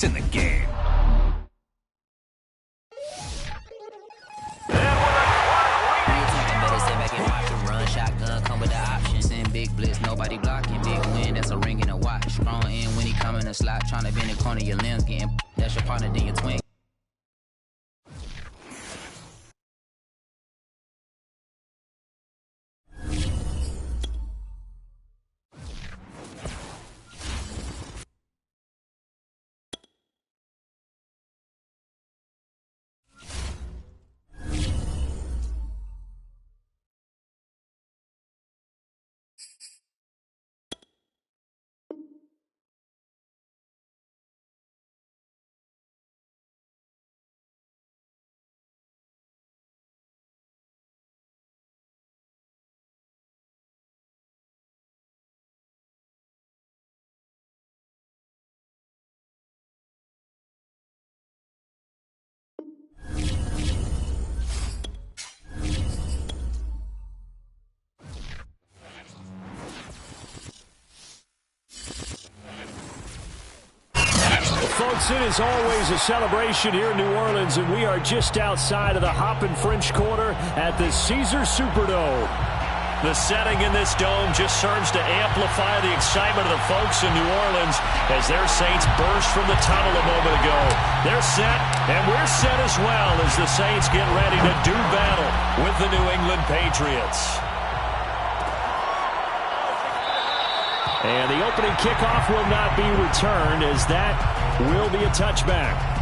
in the game. Shotgun come with the options and big blitz, nobody blocking. Big win, that's a ring and a watch. Strong in when he come in a slot, trying to bend the corner, your limbs getting. That's your partner, then your twin. Folks, it is always a celebration here in New Orleans, and we are just outside of the Hoppin' French Quarter at the Caesars Superdome. The setting in this dome just serves to amplify the excitement of the folks in New Orleans as their Saints burst from the tunnel a moment ago. They're set, and we're set as well as the Saints get ready to do battle with the New England Patriots. And the opening kickoff will not be returned, as that will be a touchback.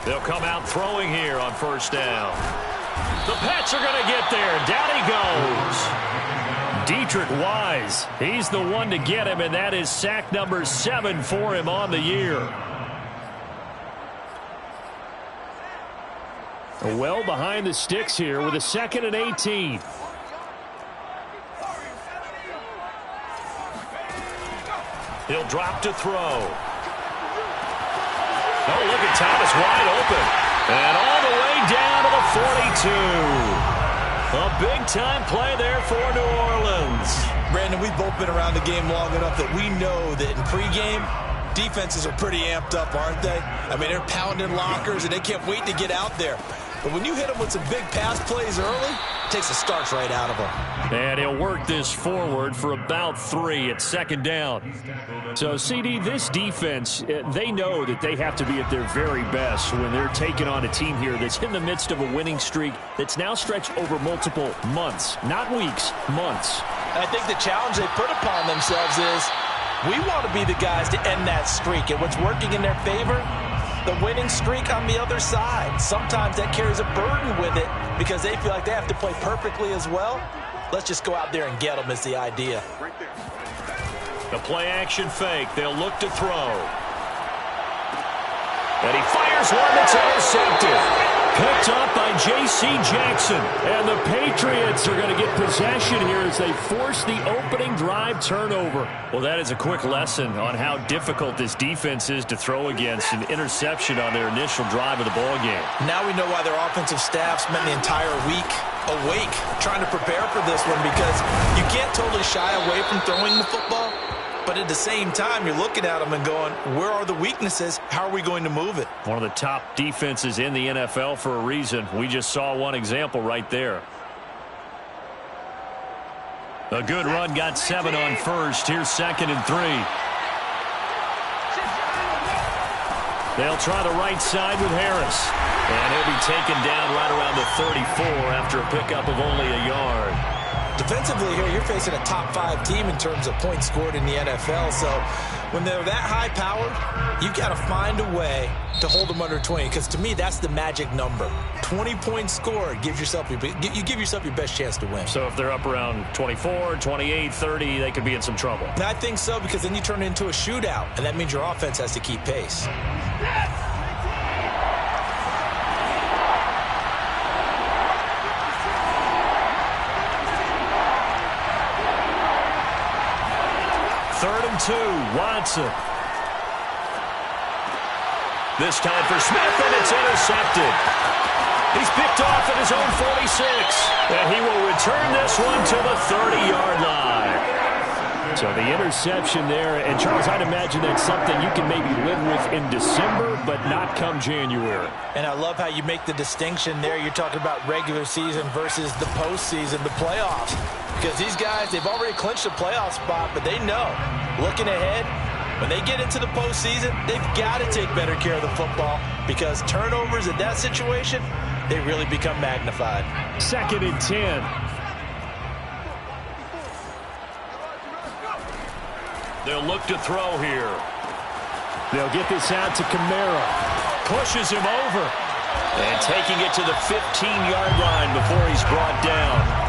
They'll come out throwing here on first down. The Pats are going to get there. Down he goes. Dietrich Wise. He's the one to get him, and that is sack number 7 for him on the year. Well behind the sticks here with a 2nd and 18. He'll drop to throw. Oh, look at Thomas wide open. And all the way down to the 42. A big-time play there for New Orleans. Brandon, we've both been around the game long enough that we know that in pregame, defenses are pretty amped up, aren't they? I mean, they're pounding lockers, and they can't wait to get out there. But when you hit them with some big pass plays early, it takes the starch right out of them. And he'll work this forward for about 3 at 2nd down. So, CD, this defense, they know that they have to be at their very best when they're taking on a team here that's in the midst of a winning streak that's now stretched over multiple months, not weeks, months. I think the challenge they put upon themselves is we want to be the guys to end that streak. And what's working in their favor? The winning streak on the other side. Sometimes that carries a burden with it because they feel like they have to play perfectly as well. Let's just go out there and get them is the idea. The play-action fake. They'll look to throw. And he fires one that's intercepted. Picked up by J.C. Jackson. And the Patriots are going to get possession here as they force the opening drive turnover. Well, that is a quick lesson on how difficult this defense is to throw against. An interception on their initial drive of the ballgame. Now we know why their offensive staff spent the entire week awake trying to prepare for this one, because you can't totally shy away from throwing the football. But at the same time, you're looking at them and going, where are the weaknesses? How are we going to move it? One of the top defenses in the NFL for a reason. We just saw one example right there. A good run got 7 on first. Here's 2nd and 3. They'll try the right side with Harris. And he'll be taken down right around the 34 after a pickup of only a yard. Defensively here, you're facing a top-5 team in terms of points scored in the NFL. So when they're that high-powered, you got to find a way to hold them under 20. Because to me, that's the magic number. 20 points scored gives yourself you give yourself your best chance to win. So if they're up around 24, 28, 30, they could be in some trouble. And I think so, because then you turn it into a shootout, and that means your offense has to keep pace. 2, Watson. This time for Smith, and it's intercepted. He's picked off at his own 46, and he will return this one to the 30-yard line. So the interception there, and Charles, I'd imagine that's something you can maybe live with in December, but not come January. And I love how you make the distinction there. You're talking about regular season versus the postseason, the playoffs. Because these guys, they've already clinched a playoff spot, but they know, looking ahead, when they get into the postseason, they've got to take better care of the football because turnovers in that situation, they really become magnified. 2nd and 10. They'll look to throw here. They'll get this out to Kamara. Pushes him over. And taking it to the 15-yard line before he's brought down.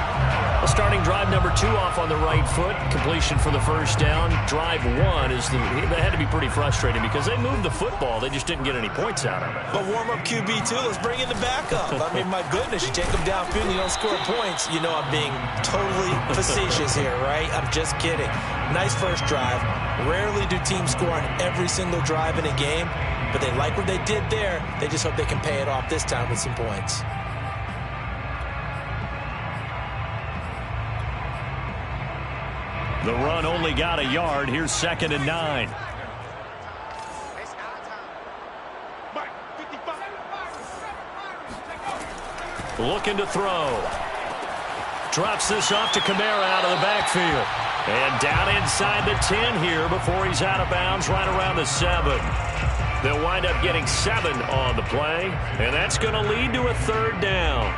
Well, starting drive number 2 off on the right foot. Completion for the first down. Drive 1 is that had to be pretty frustrating because they moved the football. They just didn't get any points out of it. But warm-up QB2, let's bring in the backup. I mean, my goodness, you take them downfield and you don't score points. You know I'm being totally facetious here, right? I'm just kidding. Nice first drive. Rarely do teams score on every single drive in a game, but they like what they did there. They just hope they can pay it off this time with some points. The run only got a yard. Here's 2nd and 9. Looking to throw. Drops this off to Kamara out of the backfield. And down inside the 10 here before he's out of bounds right around the 7. They'll wind up getting 7 on the play. And that's going to lead to a 3rd down.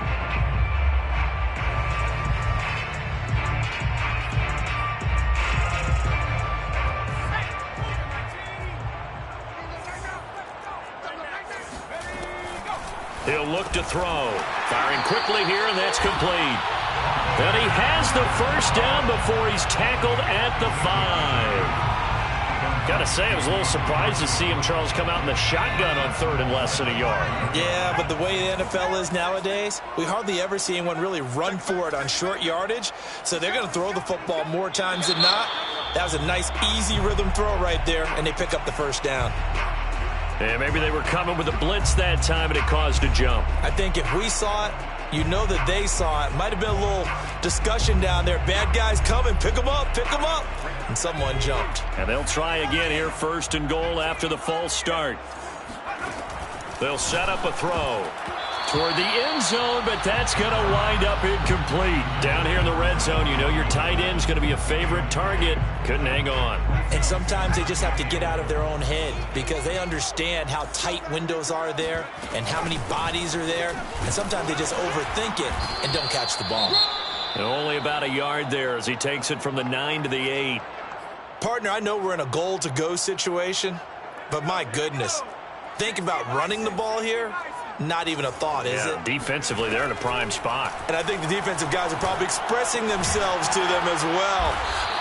He'll look to throw. Firing quickly here, and that's complete. And he has the first down before he's tackled at the 5. Got to say, I was a little surprised to see him, Charles, come out in the shotgun on 3rd and less than a yard. Yeah, but the way the NFL is nowadays, we hardly ever see anyone really run for it on short yardage. So they're going to throw the football more times than not. That was a nice, easy rhythm throw right there, and they pick up the first down. And maybe they were coming with a blitz that time, and it caused a jump. I think if we saw it, you know that they saw it. Might have been a little discussion down there. Bad guys coming. Pick them up. Pick them up. And someone jumped. And they'll try again here. 1st and goal after the false start. They'll set up a throw toward the end zone, but that's going to wind up incomplete. Down here in the red zone, you know your tight end's going to be a favorite target. Couldn't hang on. And sometimes they just have to get out of their own head because they understand how tight windows are there and how many bodies are there. And sometimes they just overthink it and don't catch the ball. And only about a yard there as he takes it from the 9 to the 8. Partner, I know we're in a goal-to-go situation, but my goodness, think about running the ball here. Not even a thought, is it? Defensively, they're in a prime spot. And I think the defensive guys are probably expressing themselves to them as well.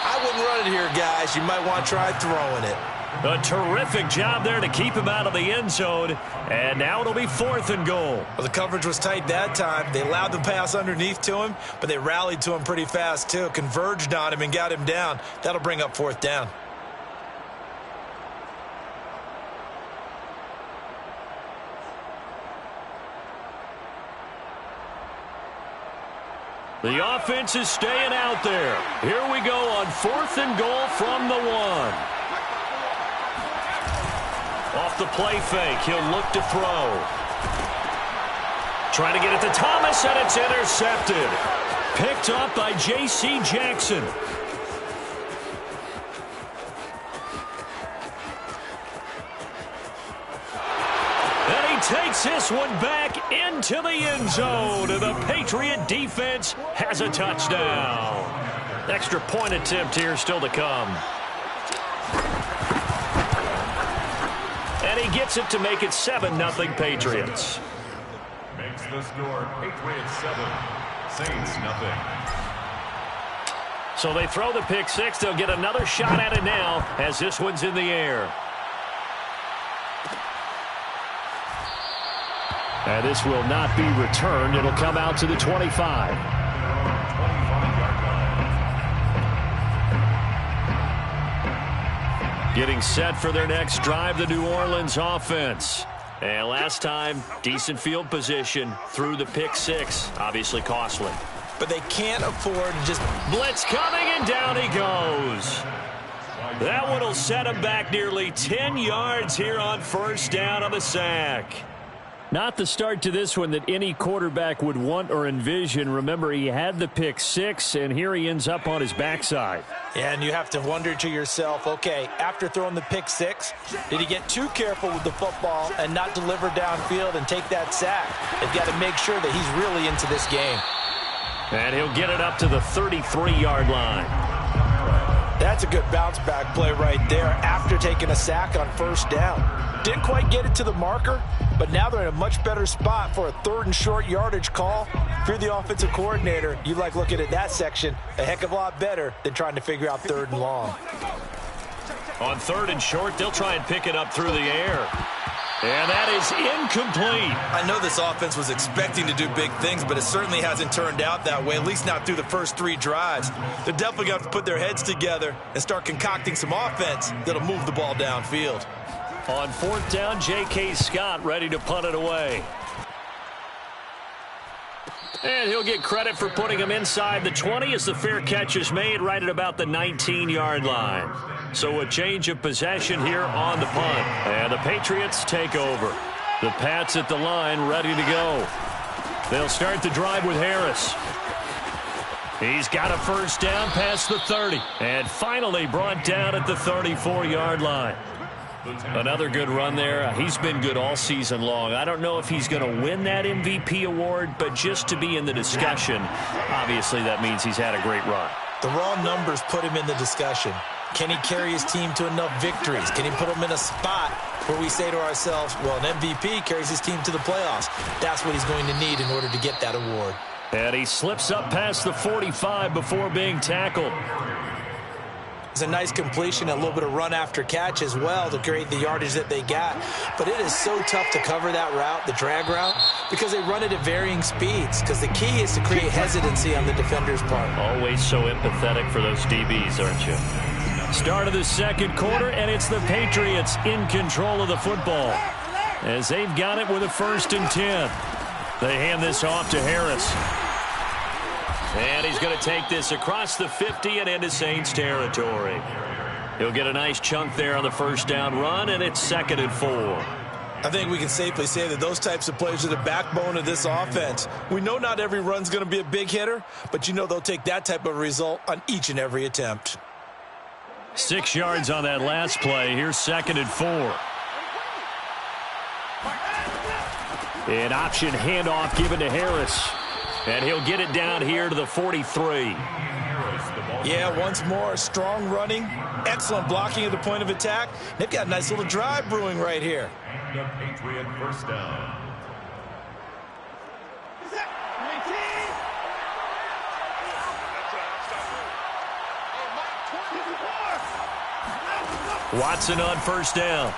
I wouldn't run it here, guys. You might want to try throwing it. A terrific job there to keep him out of the end zone. And now it'll be 4th and goal. Well, the coverage was tight that time. They allowed the pass underneath to him, but they rallied to him pretty fast, too. Converged on him and got him down. That'll bring up 4th down. The offense is staying out there. Here we go on 4th and goal from the 1. Off the play fake, he'll look to throw. Trying to get it to Thomas, and it's intercepted. Picked up by J.C. Jackson. Takes this one back into the end zone, and the Patriot defense has a touchdown. Extra point attempt here still to come. And he gets it to make it 7-0 Patriots. Makes the score Patriots 7, Saints 0. So they throw the pick 6. They'll get another shot at it now as this one's in the air. And this will not be returned. It'll come out to the 25. Getting set for their next drive, the New Orleans offense. And last time, decent field position through the pick six. Obviously costly. But they can't afford to just... Blitz coming, and down he goes. That one will set him back nearly 10 yards here on first down on the sack. Not the start to this one that any quarterback would want or envision. Remember, he had the pick six, and here he ends up on his backside. Yeah, and you have to wonder to yourself, okay, after throwing the pick six, did he get too careful with the football and not deliver downfield and take that sack? They've got to make sure that he's really into this game. And he'll get it up to the 33-yard line. That's a good bounce-back play right there after taking a sack on first down. Didn't quite get it to the marker, but now they're in a much better spot for a third and short yardage call. If you're the offensive coordinator, you like looking at that section a heck of a lot better than trying to figure out third and long. On third and short, they'll try and pick it up through the air. And that is incomplete. I know this offense was expecting to do big things, but it certainly hasn't turned out that way, at least not through the first three drives. They're definitely going to have to put their heads together and start concocting some offense that'll move the ball downfield. On fourth down, J.K. Scott ready to punt it away. And he'll get credit for putting him inside the 20 as the fair catch is made right at about the 19-yard line. So a change of possession here on the punt. And the Patriots take over. The Pats at the line ready to go. They'll start the drive with Harris. He's got a first down past the 30. And finally brought down at the 34-yard line. Another good run there. He's been good all season long. I don't know if he's going to win that MVP award, but just to be in the discussion, obviously that means he's had a great run. The raw numbers put him in the discussion. Can he carry his team to enough victories? Can he put them in a spot where we say to ourselves, well, an MVP carries his team to the playoffs. That's what he's going to need in order to get that award. And he slips up past the 45 before being tackled. It's a nice completion, a little bit of run after catch as well to create the yardage that they got. But it is so tough to cover that route, the drag route, because they run it at varying speeds. Because the key is to create hesitancy on the defender's part. Always so empathetic for those DBs, aren't you? Start of the second quarter, and it's the Patriots in control of the football as they've got it with a 1st and 10. They hand this off to Harris. And he's going to take this across the 50 and into Saints territory. He'll get a nice chunk there on the first down run, and it's 2nd and 4. I think we can safely say that those types of plays are the backbone of this offense. We know not every run's going to be a big hitter, but you know they'll take that type of result on each and every attempt. 6 yards on that last play. Here's 2nd and 4. An option handoff given to Harris. And he'll get it down here to the 43. Yeah, once more, strong running, excellent blocking at the point of attack. They've got a nice little drive brewing right here. The Patriot first down. Watson on first down.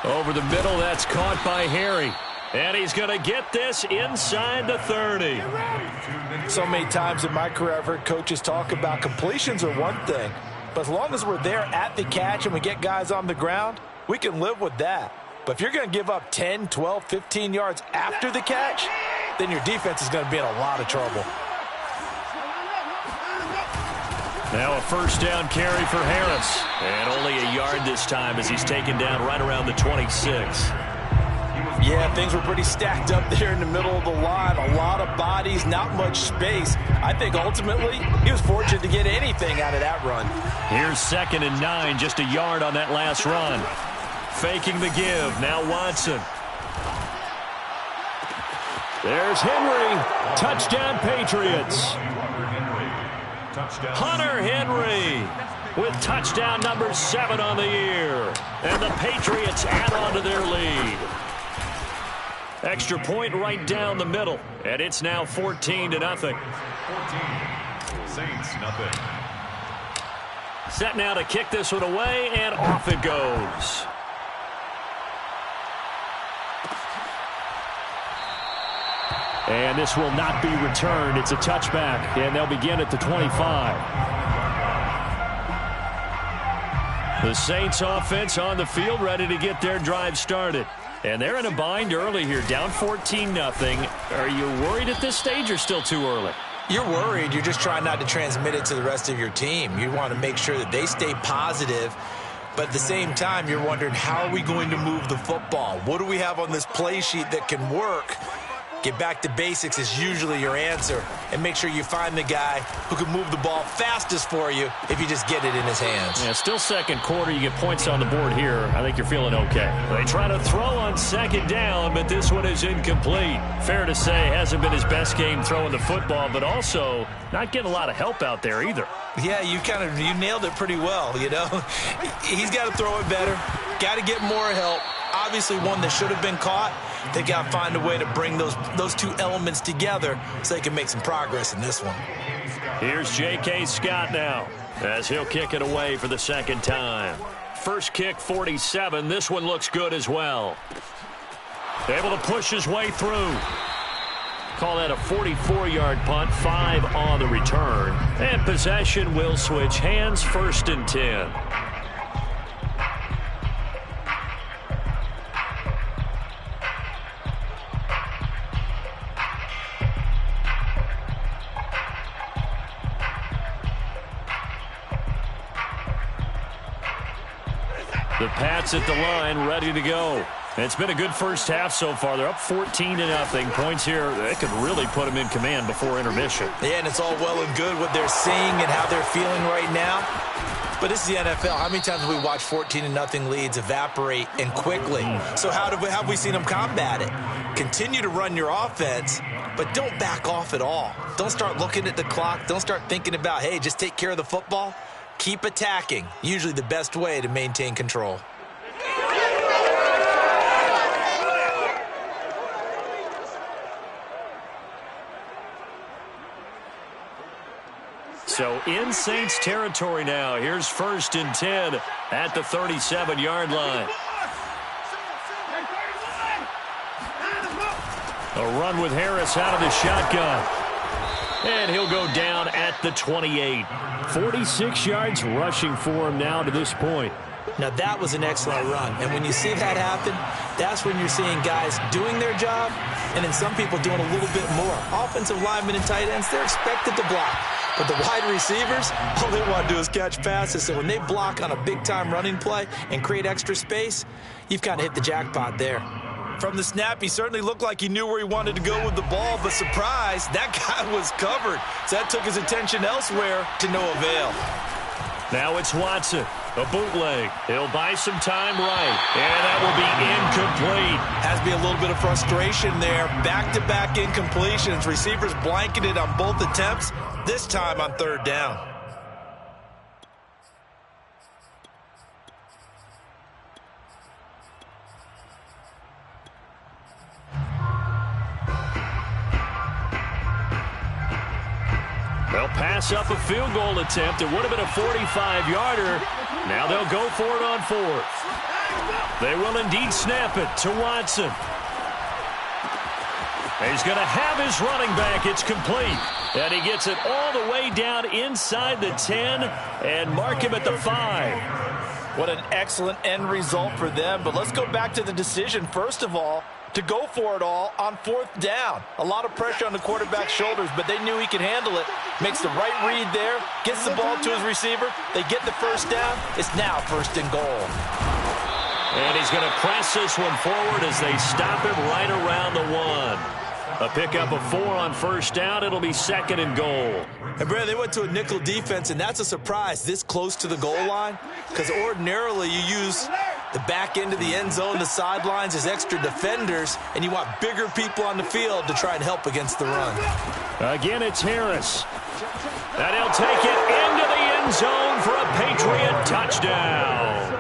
Over the middle, that's caught by Harry. And he's going to get this inside the 30. So many times in my career, I've heard coaches talk about completions are one thing. But as long as we're there at the catch and we get guys on the ground, we can live with that. But if you're going to give up 10, 12, 15 yards after the catch, then your defense is going to be in a lot of trouble. Now a first down carry for Harris. And only a yard this time as he's taken down right around the 26. Yeah, things were pretty stacked up there in the middle of the line. A lot of bodies, not much space. I think ultimately he was fortunate to get anything out of that run. Here's 2nd and 9, just a yard on that last run. Faking the give, now Watson. There's Henry. Touchdown Patriots. Hunter Henry with touchdown number 7 on the year. And the Patriots add on to their lead. Extra point right down the middle. And it's now 14-0. 14. Saints, nothing. Set now to kick this one away, and off it goes. And this will not be returned. It's a touchback, and they'll begin at the 25. The Saints offense on the field, ready to get their drive started. And they're in a bind early here, down 14-0. Are you worried at this stage or still too early? You're worried. You're just trying not to transmit it to the rest of your team. You want to make sure that they stay positive. But at the same time, you're wondering, how are we going to move the football? What do we have on this play sheet that can work? Get back to basics is usually your answer. And make sure you find the guy who can move the ball fastest for you if you just get it in his hands. Yeah, still second quarter. You get points on the board here. I think you're feeling okay. They try to throw on second down, but this one is incomplete. Fair to say, hasn't been his best game throwing the football, but also not getting a lot of help out there either. Yeah, you nailed it pretty well, you know. He's got to throw it better. Got to get more help. Obviously one that should have been caught. They got to find a way to bring those two elements together so they can make some progress in this one. Here's J.K. Scott now as he'll kick it away for the second time. First kick, 47. This one looks good as well. Able to push his way through. Call that a 44-yard punt, 5 on the return. And possession will switch hands, 1st and 10. The Pats at the line, ready to go. It's been a good first half so far. They're up 14-0. Points here, they could really put them in command before intermission. Yeah, and it's all well and good what they're seeing and how they're feeling right now. But this is the NFL. How many times have we watched 14-0 leads evaporate and quickly? So have we seen them combat it? Continue to run your offense, but don't back off at all. Don't start looking at the clock. Don't start thinking about, hey, just take care of the football. Keep attacking. Usually the best way to maintain control. So in Saints territory now. Here's 1st and 10 at the 37-yard line. A run with Harris out of the shotgun. And he'll go down at the 28. 46 yards rushing for him now to this point. Now, that was an excellent run. And when you see that happen, that's when you're seeing guys doing their job and then some people doing a little bit more. Offensive linemen and tight ends, they're expected to block. But the wide receivers, all they want to do is catch passes. So when they block on a big-time running play and create extra space, you've kind of hit the jackpot there. From the snap, he certainly looked like he knew where he wanted to go with the ball, but surprise, that guy was covered. So that took his attention elsewhere to no avail. Now it's Watson, a bootleg. He'll buy some time right, and that will be incomplete. Has to be a little bit of frustration there. Back-to-back incompletions. Receivers blanketed on both attempts, this time on 3rd down. They'll pass up a field goal attempt. It would have been a 45-yarder. Now they'll go for it on 4th. They will indeed snap it to Watson. He's going to have his running back. It's complete. And he gets it all the way down inside the 10 and mark him at the 5. What an excellent end result for them. But let's go back to the decision, first of all, to go for it all on 4th down. A lot of pressure on the quarterback's shoulders, but they knew he could handle it. Makes the right read there, gets the ball to his receiver. They get the 1st down. It's now 1st and goal. And he's going to press this one forward as they stop him right around the 1. A pickup of 4 on 1st down. It'll be 2nd and goal. And, Brad, they went to a nickel defense, and that's a surprise this close to the goal line because ordinarily you use the back end of the end zone, the sidelines as extra defenders, and you want bigger people on the field to try and help against the run. Again, it's Harris. And he'll take it into the end zone for a Patriot touchdown.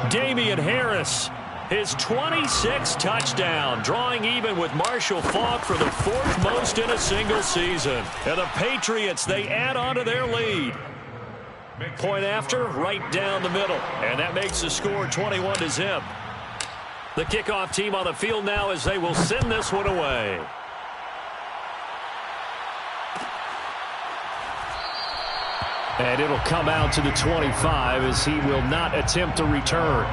Damian Harris, his 26th touchdown, drawing even with Marshall Faulk for the 4th most in a single season. And the Patriots, they add on to their lead. Point after, right down the middle. And that makes the score 21-0. The kickoff team on the field now as they will send this one away. And it'll come out to the 25 as he will not attempt a return.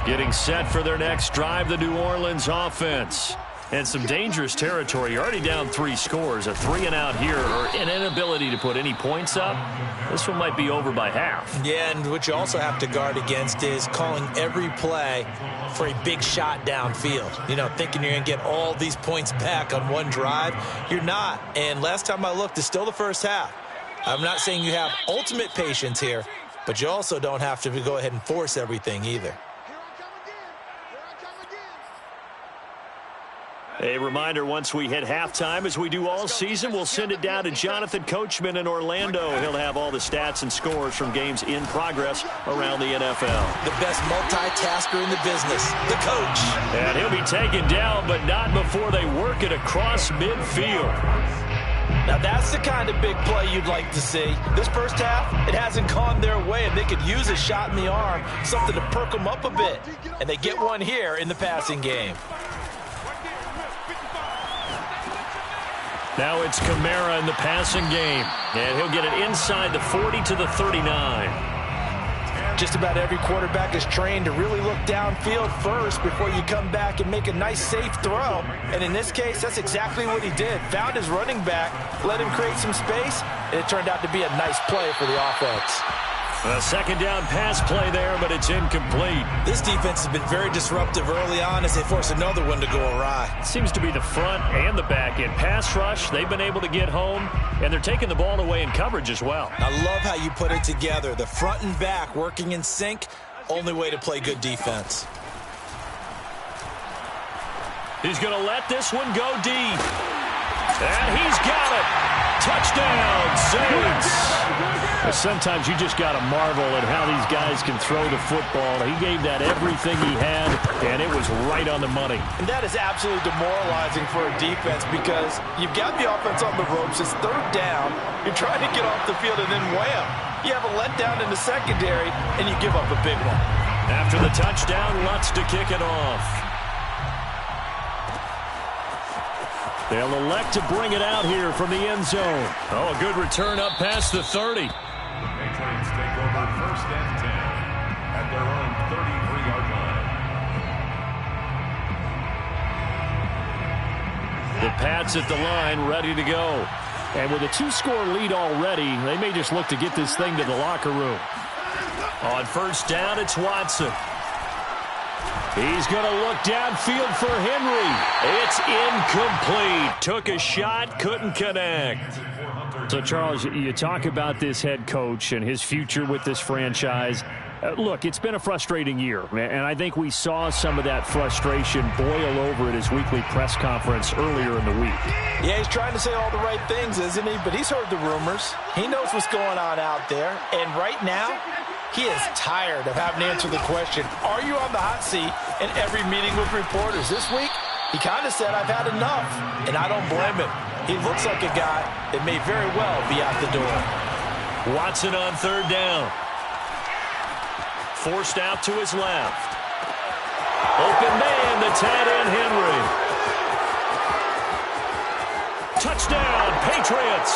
Getting set for their next drive, the New Orleans offense. And some dangerous territory. You're already down 3 scores. A 3-and-out here, or an inability to put any points up. This one might be over by half. Yeah, and what you also have to guard against is calling every play for a big shot downfield. You know, thinking you're going to get all these points back on one drive. You're not. And last time I looked, it's still the first half. I'm not saying you have ultimate patience here, but you also don't have to go ahead and force everything either. A reminder, once we hit halftime, as we do all season, we'll send it down to Jonathan Coachman in Orlando. He'll have all the stats and scores from games in progress around the NFL. The best multitasker in the business, the coach. And he'll be taken down, but not before they work it across midfield. Now that's the kind of big play you'd like to see. This first half, it hasn't gone their way, and they could use a shot in the arm, something to perk them up a bit. And they get one here in the passing game. Now it's Kamara in the passing game, and he'll get it inside the 40 to the 39. Just about every quarterback is trained to really look downfield first before you come back and make a nice, safe throw. And in this case, that's exactly what he did. Found his running back, let him create some space, and it turned out to be a nice play for the offense. A second down pass play there, but it's incomplete. This defense has been very disruptive early on as they force another one to go awry. It seems to be the front and the back end. Pass rush, they've been able to get home, and they're taking the ball away in coverage as well. I love how you put it together. The front and back working in sync, only way to play good defense. He's going to let this one go deep. And he's got it. Touchdown, Saints. Sometimes you just got to marvel at how these guys can throw the football. He gave that everything he had, and it was right on the money. And that is absolutely demoralizing for a defense because you've got the offense on the ropes. It's third down. You're trying to get off the field, and then wham, you have a letdown in the secondary, and you give up a big one. After the touchdown, Lutz to kick it off. They'll elect to bring it out here from the end zone. Oh, a good return up past the 30. Patriots take over first and 10 at their own 33-yard line. The Pats at the line, ready to go. And with a 2-score lead already, they may just look to get this thing to the locker room. On first down, it's Watson. He's going to look downfield for Henry. It's incomplete. Took a shot, couldn't connect. So, Charles, you talk about this head coach and his future with this franchise. Look, it's been a frustrating year, and I think we saw some of that frustration boil over at his weekly press conference earlier in the week. Yeah, he's trying to say all the right things, isn't he? But he's heard the rumors. He knows what's going on out there. And right now, he is tired of having to answer the question, are you on the hot seat in every meeting with reporters? This week, he kind of said, I've had enough, and I don't blame him. He looks like a guy that may very well be out the door. Watson on third down. Forced out to his left. Open man, the tight end, Henry. Touchdown, Patriots.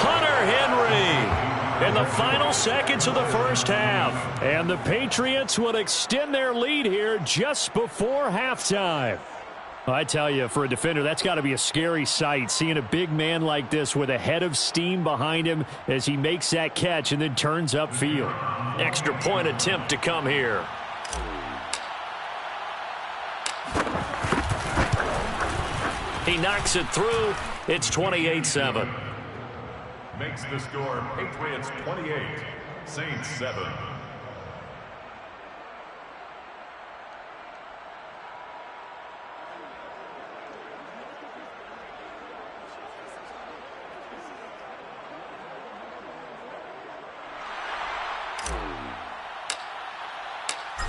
Hunter Henry in the final seconds of the first half. And the Patriots will extend their lead here just before halftime. I tell you, for a defender, that's got to be a scary sight, seeing a big man like this with a head of steam behind him as he makes that catch and then turns upfield. Extra point attempt to come here. He knocks it through. It's 28-7. Makes the score Patriots 28, Saints 7.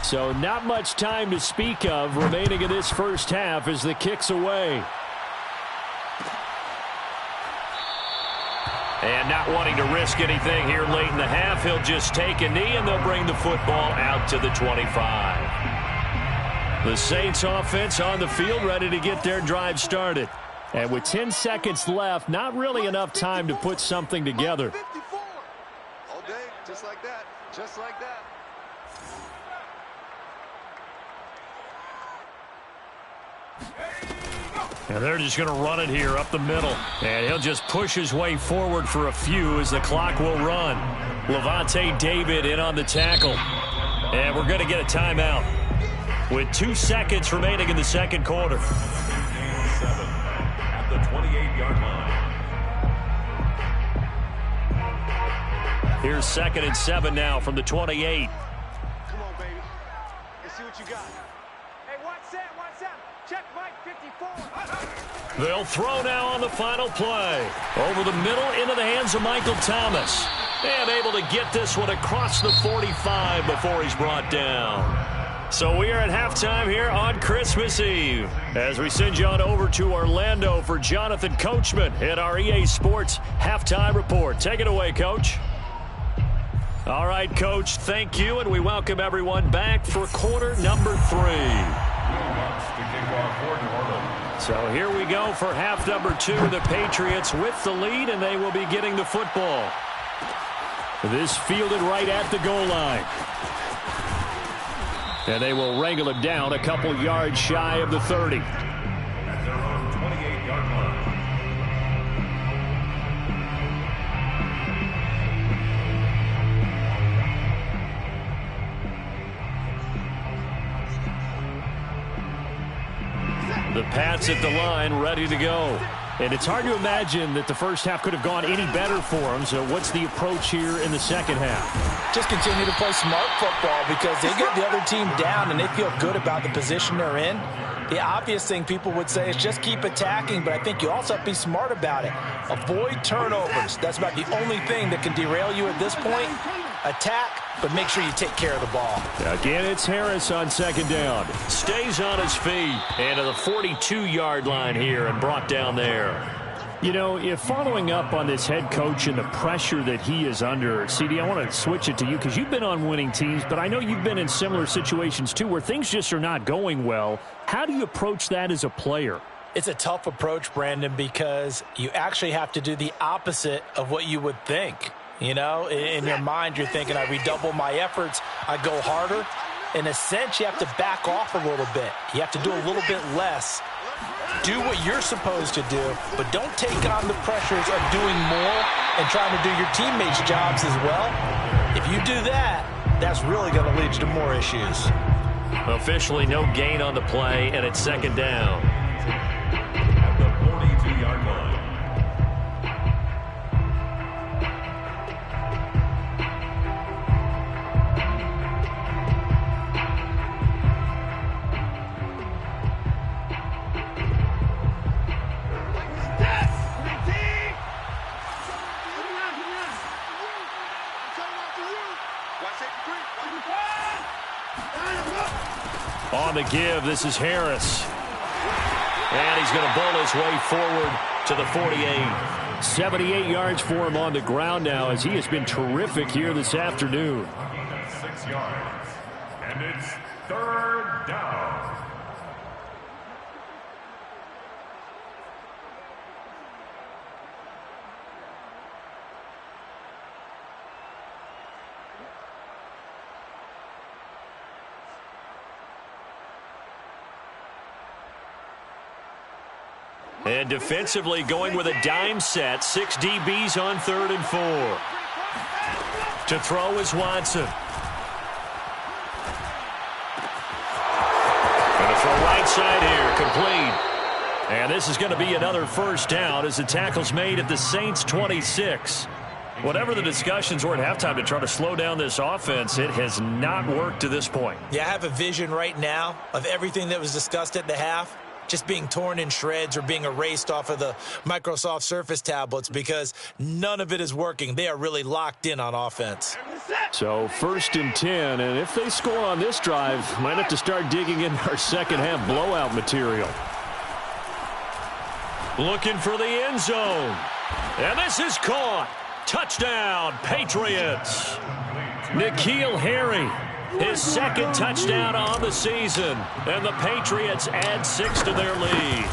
So not much time to speak of remaining in this first half as the kick's away. And not wanting to risk anything here late in the half, he'll just take a knee and they'll bring the football out to the 25. The Saints offense on the field, ready to get their drive started. And with 10 seconds left, not really enough time to put something together. All day, just like that, just like that. And they're just going to run it here up the middle. And he'll just push his way forward for a few as the clock will run. Levante David in on the tackle. And we're going to get a timeout with 2 seconds remaining in the second quarter. 7 at the 28-yard line. Here's 2nd and 7 now from the 28. Come on, baby. Let's see what you got. Hey, what's that? Check Mike 54. They'll throw now on the final play. Over the middle into the hands of Michael Thomas. And able to get this one across the 45 before he's brought down. So we are at halftime here on Christmas Eve as we send you on over to Orlando for Jonathan Coachman at our EA Sports Halftime Report. Take it away, Coach. All right, Coach, thank you, and we welcome everyone back for quarter number 3. So here we go for half number 2. The Patriots with the lead, and they will be getting the football. This fielded right at the goal line. And they will wrangle him down a couple yards shy of the 30. At their own 28-yard line. The Pats at the line, ready to go. And it's hard to imagine that the first half could have gone any better for them. So what's the approach here in the second half? Just continue to play smart football because they get the other team down and they feel good about the position they're in. The obvious thing people would say is just keep attacking, but I think you also have to be smart about it. Avoid turnovers. That's about the only thing that can derail you at this point. Attack, but make sure you take care of the ball. Again, it's Harris on second down. Stays on his feet and to the 42-yard line here and brought down there. You know, if following up on this head coach and the pressure that he is under, CD, I want to switch it to you because you've been on winning teams, but I know you've been in similar situations too where things just are not going well. How do you approach that as a player? It's a tough approach, Brandon, because you actually have to do the opposite of what you would think. You know, in your mind, you're thinking, I redouble my efforts, I go harder. In a sense, you have to back off a little bit. You have to do a little bit less. Do what you're supposed to do, but don't take on the pressures of doing more and trying to do your teammates' jobs as well. If you do that, that's really going to lead to more issues. Officially no gain on the play, and it's second down. At the 42-yard line. On the give, this is Harris. And he's going to bowl his way forward to the 48. 78 yards for him on the ground now as he has been terrific here this afternoon. 6 yards. And it's third down. And defensively going with a dime set. 6 DBs on 3rd and 4. To throw is Watson. Going to throw right side here. Complete. And this is going to be another first down as the tackle's made at the Saints 26. Whatever the discussions were at halftime to try to slow down this offense, it has not worked to this point. Yeah, I have a vision right now of everything that was discussed at the half just being torn in shreds or being erased off of the Microsoft Surface tablets because none of it is working. They are really locked in on offense. So 1st and 10, and if they score on this drive, might have to start digging in our second half blowout material. Looking for the end zone. And this is caught. Touchdown, Patriots. N'Keal Harry His second touchdown on the season. And the Patriots add 6 to their lead.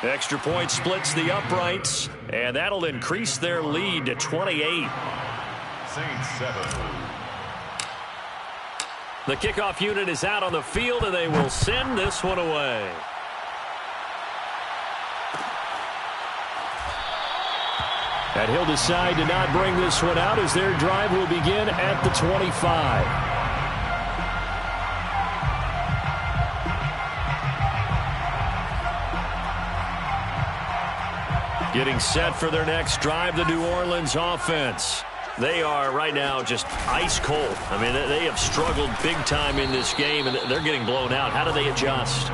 Extra point splits the uprights, and that'll increase their lead to 28. Saints 7. The kickoff unit is out on the field, and they will send this one away. And he'll decide to not bring this one out as their drive will begin at the 25. Getting set for their next drive, the New Orleans offense. They are right now just ice cold. I mean, they have struggled big time in this game, and they're getting blown out. How do they adjust?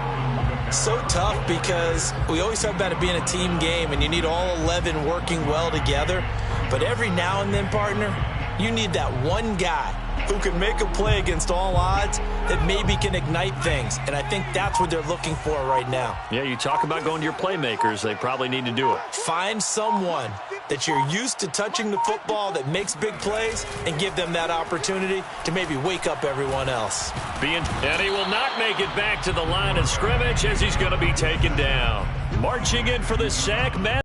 So tough because we always talk about it being a team game, and you need all 11 working well together. But every now and then, partner, you need that one guy who can make a play against all odds that maybe can ignite things. And I think that's what they're looking for right now. Yeah, you talk about going to your playmakers. They probably need to do it. Find someone that you're used to touching the football that makes big plays and give them that opportunity to maybe wake up everyone else. And he will not make it back to the line of scrimmage as he's going to be taken down. Marching in for the sack, Madden.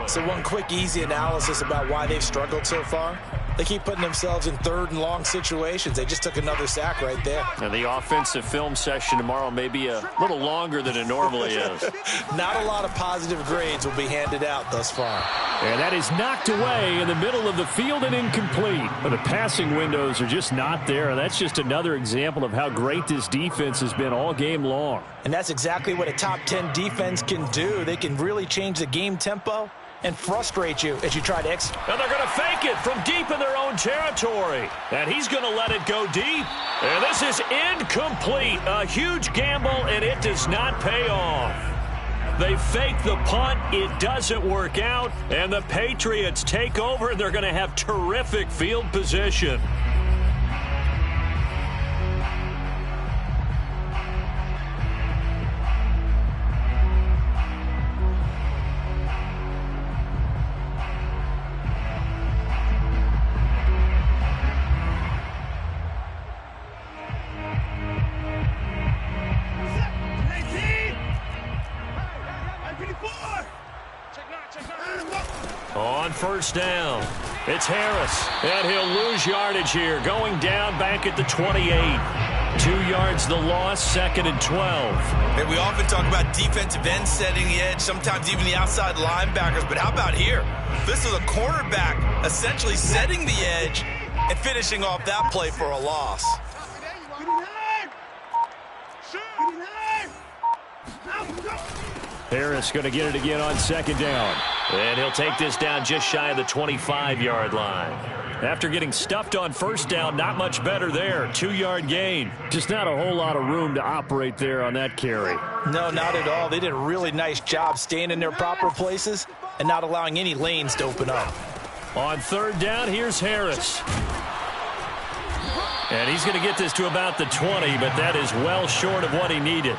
So one quick, easy analysis about why they've struggled so far. They keep putting themselves in third and long situations. They just took another sack right there. And the offensive film session tomorrow may be a little longer than it normally is. Not a lot of positive grades will be handed out thus far. And that is knocked away in the middle of the field and incomplete. But the passing windows are just not there. That's just another example of how great this defense has been all game long. And that's exactly what a top 10 defense can do. They can really change the game tempo and frustrate you as you try to execute. And they're going to fake it from deep in their own territory. And he's going to let it go deep. And this is incomplete. A huge gamble, and it does not pay off. They fake the punt. It doesn't work out. And the Patriots take over, and they're going to have terrific field position. On first down, it's Harris, and he'll lose yardage here, going down back at the 28. 2 yards the loss, 2nd and 12. And we often talk about defensive ends setting the edge, sometimes even the outside linebackers, but how about here? This is a cornerback essentially setting the edge and finishing off that play for a loss. Harris going to get it again on 2nd down. And he'll take this down just shy of the 25-yard line. After getting stuffed on first down, not much better there. 2-yard gain. Just not a whole lot of room to operate there on that carry. No, not at all. They did a really nice job staying in their proper places and not allowing any lanes to open up. On 3rd down, here's Harris. And he's going to get this to about the 20, but that is well short of what he needed.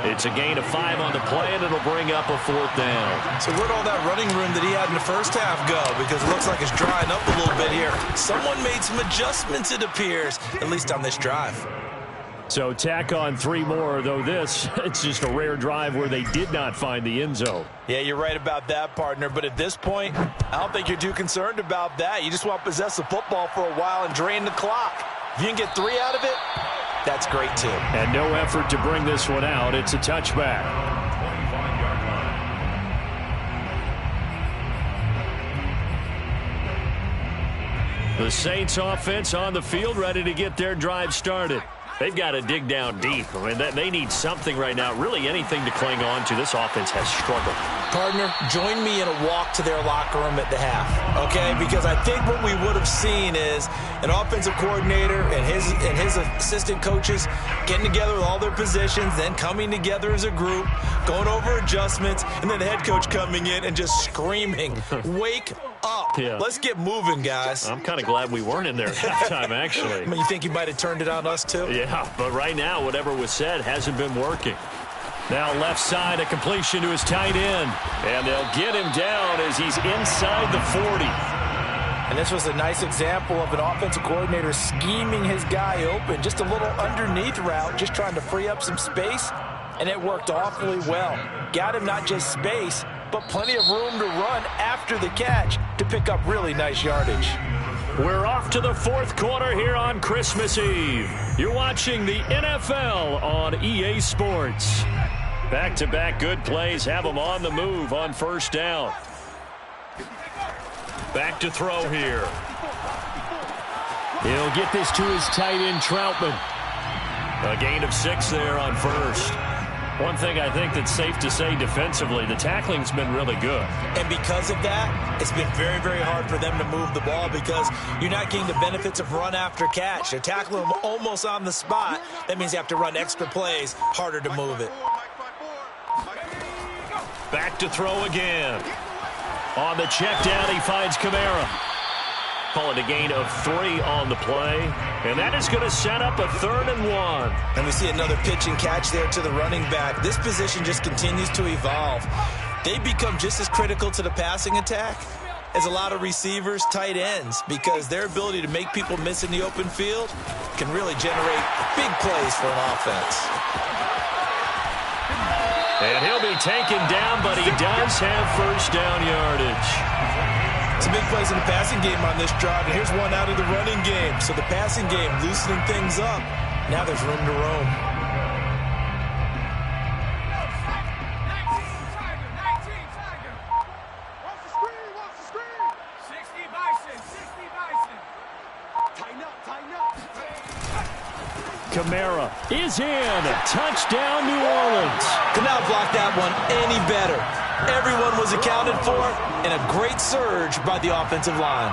It's a gain of 5 on the play, and it'll bring up a 4th down. So where'd all that running room that he had in the first half go? Because it looks like it's drying up a little bit here. Someone made some adjustments, it appears, at least on this drive. So tack on 3 more, though it's just a rare drive where they did not find the end zone. Yeah, you're right about that, partner. But at this point, I don't think you're too concerned about that. You just want to possess the football for a while and drain the clock. If you can get 3 out of it, that's great, too. And no effort to bring this one out. It's a touchback. 25-yard line. The Saints offense on the field, ready to get their drive started. They've got to dig down deep. I mean, they need something right now, really anything to cling on to. This offense has struggled. Partner, join me in a walk to their locker room at the half, okay? Because I think what we would have seen is an offensive coordinator and his assistant coaches getting together with all their positions, then coming together as a group, going over adjustments, and then the head coach coming in and just screaming, wake up. Yeah. Let's get moving, guys. I'm kind of glad we weren't in there at halftime, actually. I mean, you think you might have turned it on us, too? Yeah, but right now, whatever was said hasn't been working. Now left side, a completion to his tight end. And they'll get him down as he's inside the 40. And this was a nice example of an offensive coordinator scheming his guy open. Just a little underneath route, just trying to free up some space, and it worked awfully well. Got him not just space, but plenty of room to run after the catch to pick up really nice yardage. We're off to the fourth quarter here on Christmas Eve. You're watching the NFL on EA Sports. Back-to-back good plays have them on the move on first down. Back to throw here. He'll get this to his tight end, Troutman. A gain of 6 there on first. One thing I think that's safe to say defensively, the tackling's been really good. And because of that, it's been very, very hard for them to move the ball because you're not getting the benefits of run after catch. They're tackling them almost on the spot. That means you have to run extra plays, harder to move it. Back to throw again. On the check down, he finds Kamara. Call it a gain of 3 on the play. And that is going to set up a 3rd and 1. And we see another pitch and catch there to the running back. This position just continues to evolve. They become just as critical to the passing attack as a lot of receivers, tight ends, because their ability to make people miss in the open field can really generate big plays for an offense. And he'll be taken down, but he does have first down yardage. Some big plays in the passing game on this drive, and here's one out of the running game. So the passing game loosening things up. Now there's room to roam. Kamara is in. Touchdown, New Orleans. Could not block that one any better. Everyone was accounted for, and a great surge by the offensive line.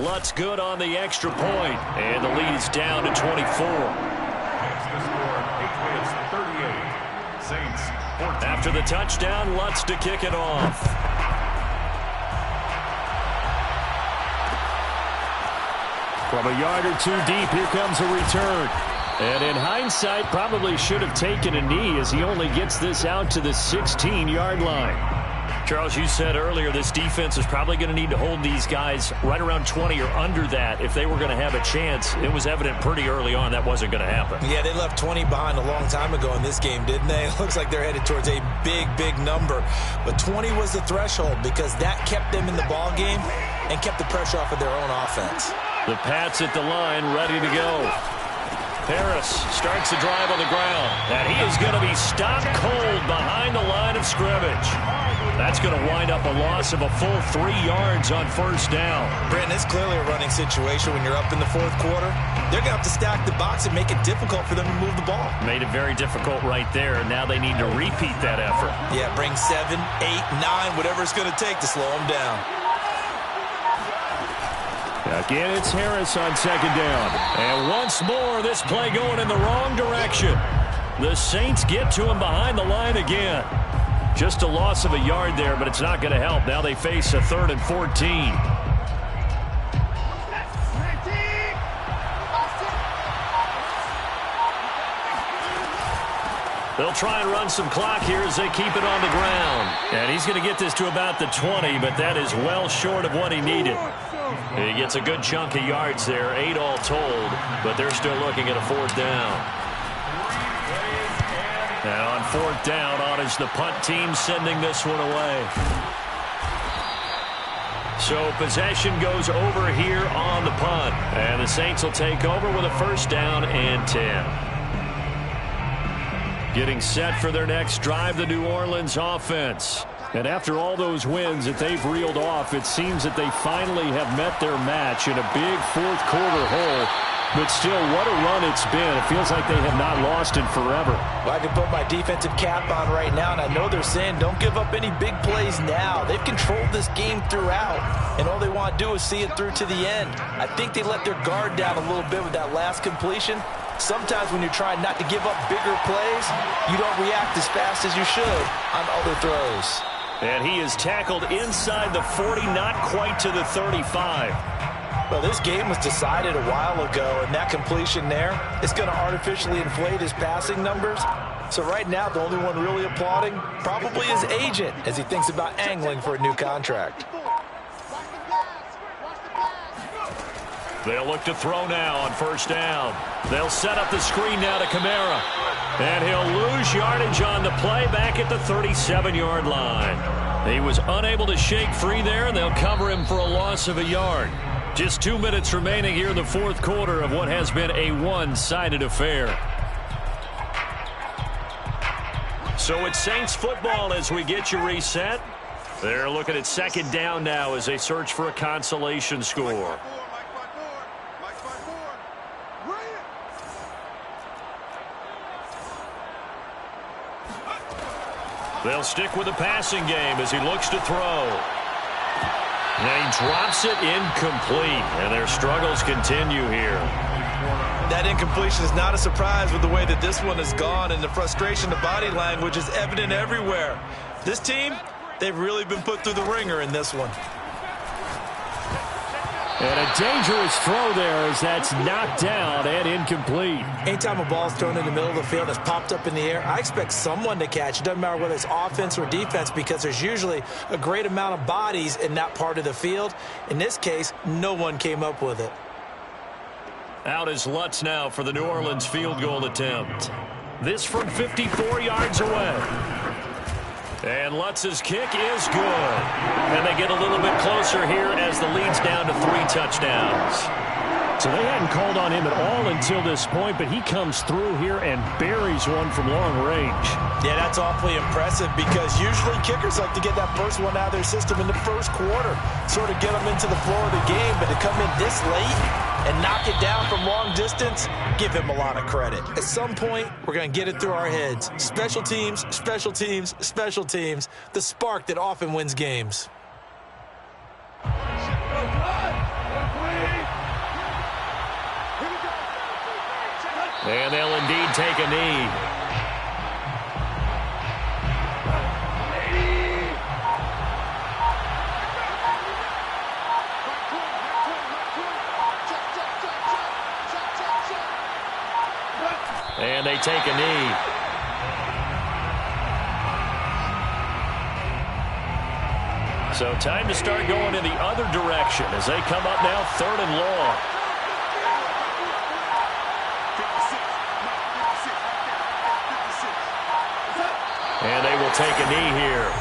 Lutz good on the extra point, and the lead is down to 24. That's the score. Patriots 38. Saints 14. After the touchdown, Lutz to kick it off. From a yard or 2 deep, here comes a return. And in hindsight, probably should have taken a knee as he only gets this out to the 16-yard line. Charles, you said earlier this defense is probably going to need to hold these guys right around 20 or under that if they were going to have a chance. It was evident pretty early on that wasn't going to happen. Yeah, they left 20 behind a long time ago in this game, didn't they? It looks like they're headed towards a big, big number. But 20 was the threshold because that kept them in the ball game and kept the pressure off of their own offense. The Pats at the line, ready to go. Harris starts the drive on the ground, and he is going to be stopped cold behind the line of scrimmage. That's going to wind up a loss of a full 3 yards on first down. Brandon, it's clearly a running situation when you're up in the fourth quarter. They're going to have to stack the box and make it difficult for them to move the ball. Made it very difficult right there. Now they need to repeat that effort. Yeah, bring 7, 8, 9, whatever it's going to take to slow them down. Again, it's Harris on second down. And once more, this play going in the wrong direction. The Saints get to him behind the line again. Just a loss of a yard there, but it's not going to help. Now they face a 3rd and 14. They'll try and run some clock here as they keep it on the ground. And he's going to get this to about the 20, but that is well short of what he needed. He gets a good chunk of yards there, 8 all told, but they're still looking at a 4th down. And on 4th down, on is the punt team sending this one away. So possession goes over here on the punt. And the Saints will take over with a 1st down and 10. Getting set for their next drive, the New Orleans offense. And after all those wins that they've reeled off, it seems that they finally have met their match in a big fourth quarter hole. But still, what a run it's been. It feels like they have not lost in forever. Well, I can put my defensive cap on right now, and I know they're saying don't give up any big plays now. They've controlled this game throughout, and all they want to do is see it through to the end. I think they let their guard down a little bit with that last completion. Sometimes when you're trying not to give up bigger plays, you don't react as fast as you should on other throws. And he is tackled inside the 40, not quite to the 35. Well, this game was decided a while ago, and that completion there is going to artificially inflate his passing numbers. So right now, the only one really applauding probably his agent as he thinks about angling for a new contract. They'll look to throw now on first down. They'll set up the screen now to Kamara. And he'll lose yardage on the play back at the 37-yard line. He was unable to shake free there, and they'll cover him for a loss of a yard. Just 2 minutes remaining here in the fourth quarter of what has been a one-sided affair. So it's Saints football as we get you reset. They're looking at second down now as they search for a consolation score. They'll stick with the passing game as he looks to throw. And he drops it incomplete, and their struggles continue here. That incompletion is not a surprise with the way that this one has gone, and the frustration, the body language is evident everywhere. This team, they've really been put through the ringer in this one. And a dangerous throw there as that's knocked down and incomplete. Anytime a ball's thrown in the middle of the field that's popped up in the air, I expect someone to catch. It doesn't matter whether it's offense or defense because there's usually a great amount of bodies in that part of the field. In this case, no one came up with it. Out is Lutz now for the New Orleans field goal attempt. This from 54 yards away. And Lutz's kick is good. And they get a little bit closer here as the lead's down to 3 touchdowns. So they hadn't called on him at all until this point, but he comes through here and buries one from long range. Yeah, that's awfully impressive because usually kickers like to get that first one out of their system in the first quarter, sort of get them into the flow of the game, but to come in this late and knock it down from long distance, give him a lot of credit. At some point, we're going to get it through our heads. Special teams, special teams, special teams, the spark that often wins games. And they'll indeed take a knee. And they take a knee. So time to start going in the other direction as they come up now 3rd and long. And they will take a knee here.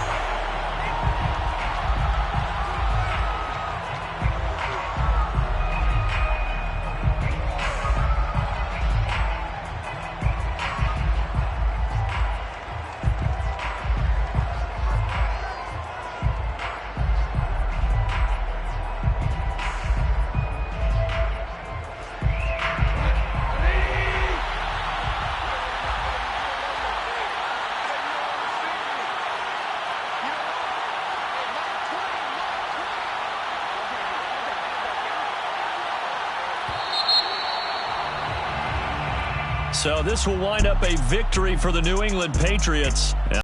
So this will wind up a victory for the New England Patriots.